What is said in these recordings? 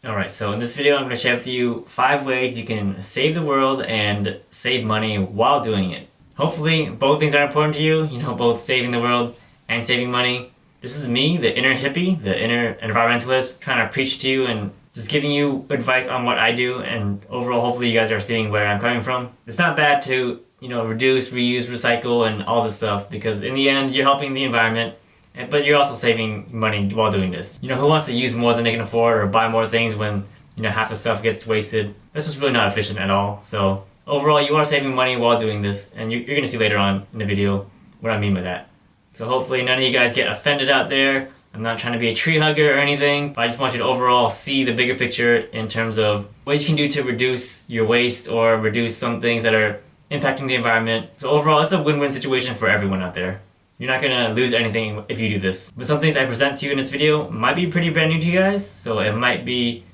Alright, so in this video I'm going to share with you 5 ways you can save the world and save money while doing it. Hopefully both things are important to you, both saving the world and saving money. This is me, the inner hippie, the inner environmentalist, trying to preach to you and just giving you advice on what I do, and overall hopefully you guys are seeing where I'm coming from. It's not bad to, reduce, reuse, recycle and all this stuff, because in the end you're helping the environment, but you're also saving money while doing this. Who wants to use more than they can afford or buy more things when, half the stuff gets wasted? That's just really not efficient at all. So overall, you are saving money while doing this, and you're going to see later on in the video what I mean by that. So hopefully none of you guys get offended out there. I'm not trying to be a tree hugger or anything, but I just want you to overall see the bigger picture in terms of what you can do to reduce your waste or reduce some things that are impacting the environment. So overall, it's a win-win situation for everyone out there. You're not gonna lose anything if you do this. But some things I present to you in this video might be pretty brand new to you guys, so it might be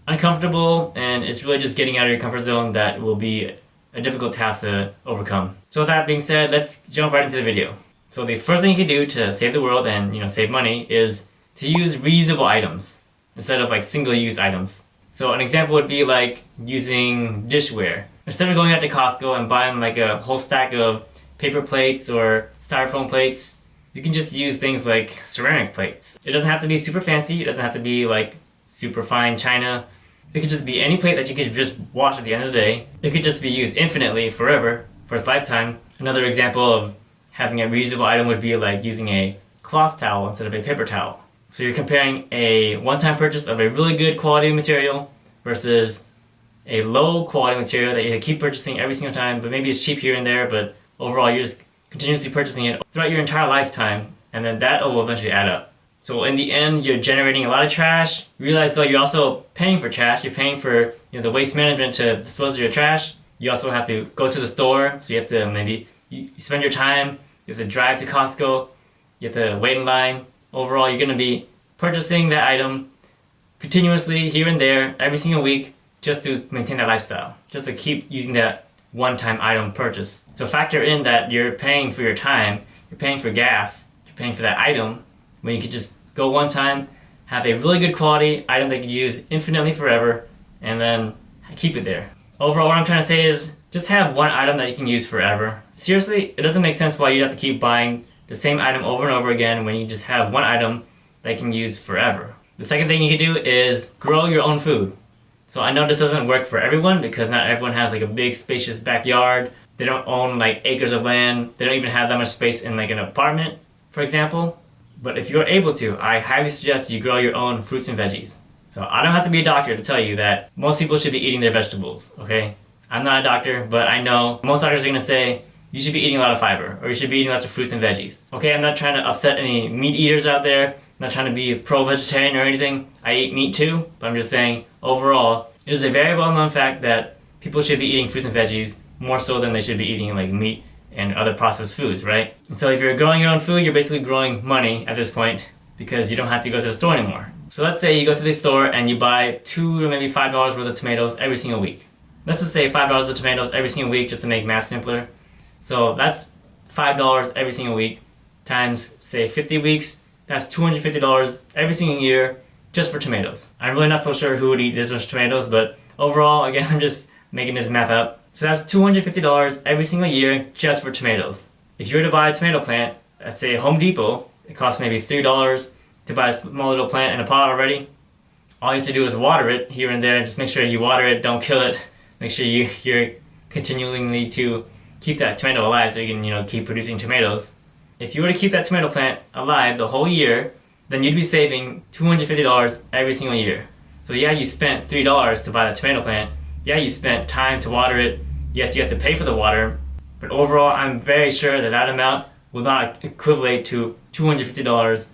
uncomfortable, and it's really just getting out of your comfort zone that will be a difficult task to overcome. So with that being said, let's jump right into the video. So the first thing you can do to save the world and save money is to use reusable items instead of like single-use items. So an example would be like using dishware. Instead of going out to Costco and buying like a whole stack of paper plates or styrofoam plates, you can just use things like ceramic plates. It doesn't have to be super fancy, it doesn't have to be like super fine china. It could just be any plate that you could just wash at the end of the day. It could just be used infinitely, forever, for its lifetime. Another example of having a reusable item would be like using a cloth towel instead of a paper towel. So you're comparing a one-time purchase of a really good quality material versus a low quality material that you keep purchasing every single time, but maybe it's cheap here and there, but overall you're just continuously purchasing it throughout your entire lifetime, and then that will eventually add up. So in the end, you're generating a lot of trash. You realize though you're also paying for trash. You're paying for the waste management to dispose of your trash. You also have to go to the store, so you have to you spend your time. You have to drive to Costco. You have to wait in line. Overall, you're going to be purchasing that item continuously here and there every single week just to maintain that lifestyle, just to keep using that one-time item purchase. So factor in that you're paying for your time, you're paying for gas, you're paying for that item, when you could just go one time, have a really good quality item that you can use infinitely forever, and then keep it there. Overall, what I'm trying to say is just have one item that you can use forever. Seriously, it doesn't make sense why you have to keep buying the same item over and over again when you just have one item that you can use forever. The second thing you can do is grow your own food. So I know this doesn't work for everyone because not everyone has like a big spacious backyard. They don't own like acres of land. They don't even have that much space in like an apartment, for example. But if you're able to, I highly suggest you grow your own fruits and veggies. So I don't have to be a doctor to tell you that most people should be eating their vegetables, okay? I'm not a doctor, but I know most doctors are gonna say you should be eating a lot of fiber, or you should be eating lots of fruits and veggies. Okay, I'm not trying to upset any meat eaters out there. I'm not trying to be pro-vegetarian or anything. I eat meat too, but I'm just saying, overall, it is a very well-known fact that people should be eating fruits and veggies more so than they should be eating like meat and other processed foods, right? And so if you're growing your own food, you're basically growing money at this point because you don't have to go to the store anymore. So let's say you go to the store and you buy $2 to maybe $5 worth of tomatoes every single week. Let's just say $5 of tomatoes every single week just to make math simpler. So that's $5 every single week times, say, 50 weeks. That's $250 every single year just for tomatoes. I'm really not so sure who would eat this much tomatoes, but overall, again, I'm just making this math up. So that's $250 every single year just for tomatoes. If you were to buy a tomato plant at, say, Home Depot, it costs maybe $3 to buy a small little plant in a pot already. All you have to do is water it here and there, and just make sure you water it, don't kill it. Make sure you're continually to keep that tomato alive so you can keep producing tomatoes. If you were to keep that tomato plant alive the whole year, then you'd be saving $250 every single year. So yeah, you spent $3 to buy that tomato plant. Yeah, you spent time to water it. Yes, you have to pay for the water. But overall, I'm very sure that amount will not equivalent to $250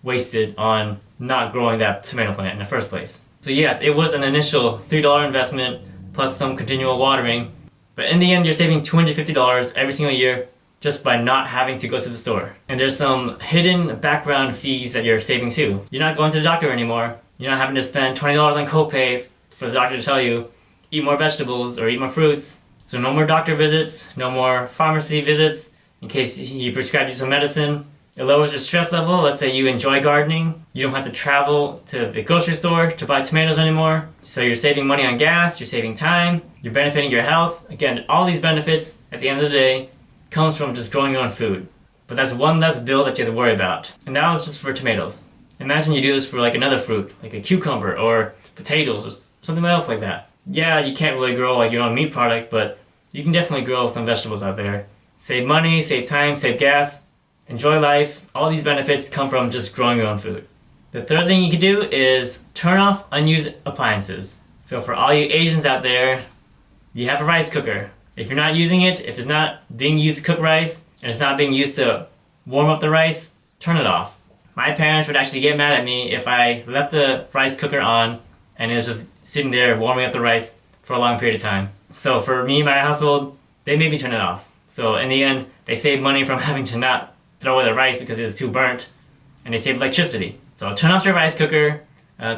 wasted on not growing that tomato plant in the first place. So yes, it was an initial $3 investment plus some continual watering. But in the end, you're saving $250 every single year just by not having to go to the store. And there's some hidden background fees that you're saving too. You're not going to the doctor anymore. You're not having to spend $20 on copay for the doctor to tell you, eat more vegetables or eat more fruits. So no more doctor visits, no more pharmacy visits in case he prescribed you some medicine. It lowers your stress level. Let's say you enjoy gardening. You don't have to travel to the grocery store to buy tomatoes anymore. So you're saving money on gas, you're saving time, you're benefiting your health. Again, all these benefits at the end of the day comes from just growing your own food. But that's one less bill that you have to worry about. And that was just for tomatoes. Imagine you do this for like another fruit, like a cucumber or potatoes or something else like that. Yeah, you can't really grow like your own meat product, but you can definitely grow some vegetables out there. Save money, save time, save gas, enjoy life. All these benefits come from just growing your own food. The third thing you can do is turn off unused appliances. So for all you Asians out there, you have a rice cooker. If you're not using it, if it's not being used to cook rice, and it's not being used to warm up the rice, turn it off. My parents would actually get mad at me if I left the rice cooker on and it was just sitting there warming up the rice for a long period of time. So for me and my household, they made me turn it off. So in the end, they saved money from having to not throw away the rice because it was too burnt, and they saved electricity. So turn off your rice cooker,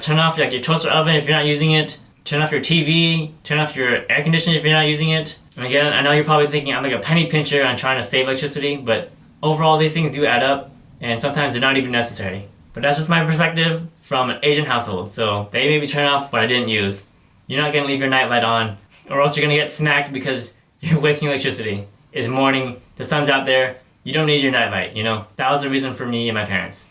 turn off like your toaster oven if you're not using it, turn off your TV, turn off your air conditioner if you're not using it. And again, I know you're probably thinking I'm like a penny pincher on trying to save electricity, but overall these things do add up, and sometimes they're not even necessary. But that's just my perspective from an Asian household, so they made me turn off what I didn't use. You're not gonna leave your night light on, or else you're gonna get smacked because you're wasting electricity. It's morning, the sun's out there, you don't need your night light, you know? That was the reason for me and my parents.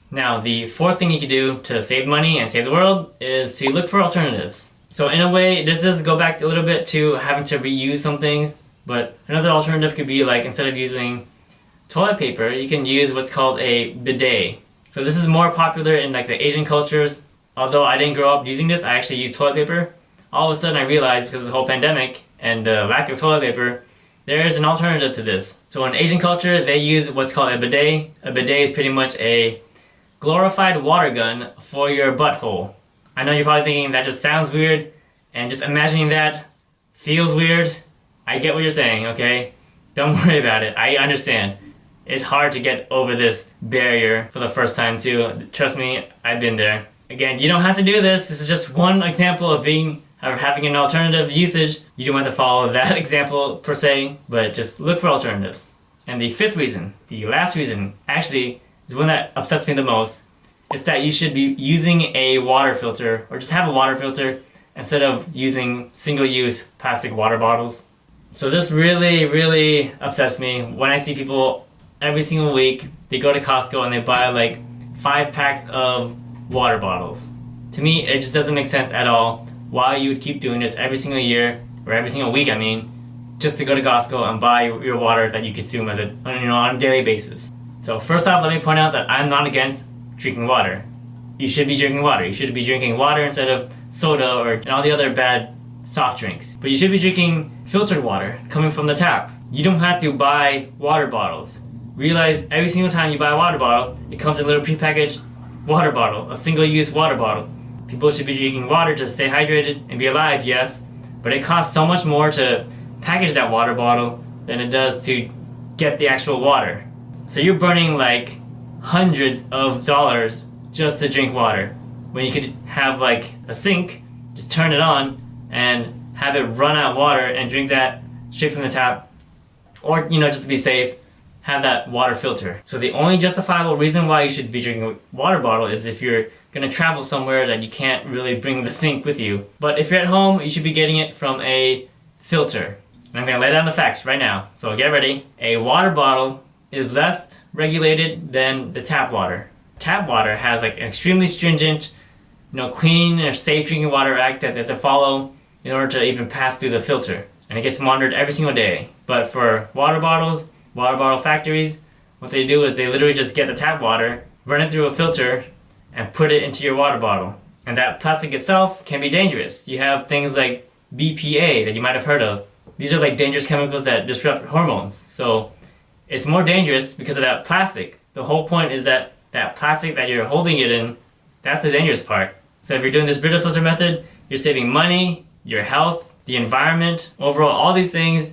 Now, the fourth thing you can do to save money and save the world is to look for alternatives. So in a way, this does go back a little bit to having to reuse some things, but another alternative could be like instead of using toilet paper, you can use what's called a bidet. So this is more popular in like the Asian cultures. Although I didn't grow up using this, I actually used toilet paper. All of a sudden I realized because of the whole pandemic and the lack of toilet paper, there is an alternative to this. So in Asian culture, they use what's called a bidet. A bidet is pretty much a glorified water gun for your butthole. I know you're probably thinking that just sounds weird, and just imagining that feels weird. I get what you're saying, okay? Don't worry about it. I understand. It's hard to get over this barrier for the first time too. Trust me, I've been there. Again, you don't have to do this. This is just one example of having an alternative usage. You don't have to follow that example per se, but just look for alternatives. And the fifth reason, the last reason, actually is one that upsets me the most. It's that you should be using a water filter, or just have a water filter instead of using single-use plastic water bottles. So this really, really upsets me when I see people every single week, they go to Costco and they buy like 5 packs of water bottles. To me, it just doesn't make sense at all why you would keep doing this every single year, or every single week, I mean, just to go to Costco and buy your water that you consume on a daily basis. So first off, let me point out that I'm not against drinking water. You should be drinking water. You should be drinking water instead of soda or all the other bad soft drinks. But you should be drinking filtered water coming from the tap. You don't have to buy water bottles. Realize every single time you buy a water bottle, it comes in a little prepackaged water bottle, a single-use water bottle. People should be drinking water to stay hydrated and be alive, yes, but it costs so much more to package that water bottle than it does to get the actual water. So you're burning like hundreds of dollars just to drink water, when you could have like a sink, just turn it on and have it run out water and drink that straight from the tap, or just to be safe, have that water filter. So the only justifiable reason why you should be drinking a water bottle is if you're gonna travel somewhere that you can't really bring the sink with you. But if you're at home, you should be getting it from a filter. And I'm gonna lay down the facts right now, so get ready. A water bottle is less regulated than the tap water. Tap water has like an extremely stringent, clean or safe drinking water act that they have to follow in order to even pass through the filter. And it gets monitored every single day. But for water bottles, water bottle factories, what they do is they literally just get the tap water, run it through a filter, and put it into your water bottle. And that plastic itself can be dangerous. You have things like BPA that you might have heard of. These are like dangerous chemicals that disrupt hormones. So it's more dangerous because of that plastic. The whole point is that that plastic that you're holding it in, that's the dangerous part. So if you're doing this Brita filter method, you're saving money, your health, the environment, overall all these things.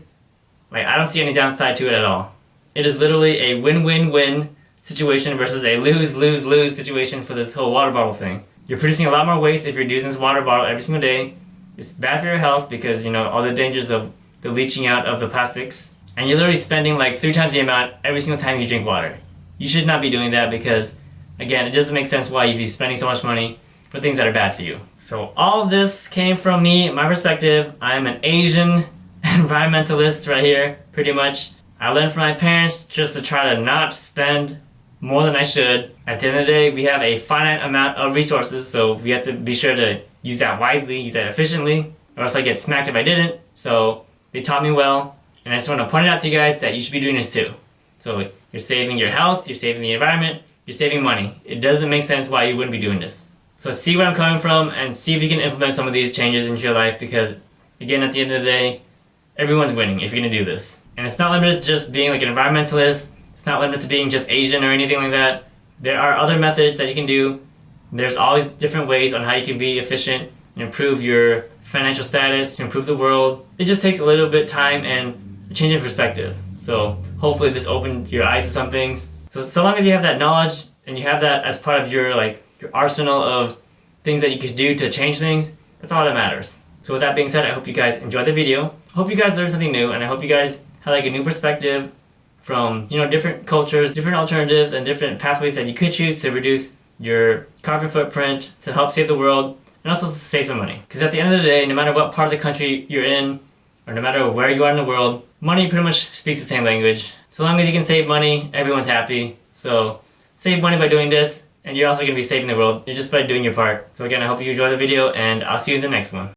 Like, I don't see any downside to it at all. It is literally a win-win-win situation versus a lose-lose-lose situation for this whole water bottle thing. You're producing a lot more waste if you're using this water bottle every single day. It's bad for your health because, all the dangers of the leaching out of the plastics. And you're literally spending like 3 times the amount every single time you drink water. you should not be doing that because, again, it doesn't make sense why you'd be spending so much money for things that are bad for you. So all of this came from me, my perspective. I'm an Asian environmentalist right here, pretty much. I learned from my parents just to try to not spend more than I should. At the end of the day, we have a finite amount of resources, so we have to be sure to use that wisely, use that efficiently, or else I get smacked if I didn't. So they taught me well, and I just want to point it out to you guys that you should be doing this too. So you're saving your health, you're saving the environment, you're saving money. It doesn't make sense why you wouldn't be doing this. So see where I'm coming from and see if you can implement some of these changes into your life because, again, at the end of the day, everyone's winning if you're going to do this. And it's not limited to just being like an environmentalist. It's not limited to being just Asian or anything like that. There are other methods that you can do. There's always different ways on how you can be efficient and improve your financial status, to improve the world. It just takes a little bit of time and a change in perspective. So hopefully this opened your eyes to some things. So long as you have that knowledge and you have that as part of your your arsenal of things that you could do to change things, that's all that matters. So with that being said, I hope you guys enjoyed the video. I hope you guys learned something new, and I hope you guys had a new perspective from different cultures, different alternatives, and different pathways that you could choose to reduce your carbon footprint, to help save the world, and also to save some money. Because at the end of the day, no matter what part of the country you're in, or no matter where you are in the world, money pretty much speaks the same language. So long as you can save money, everyone's happy. So save money by doing this, and you're also going to be saving the world just by doing your part. So again, I hope you enjoyed the video, and I'll see you in the next one.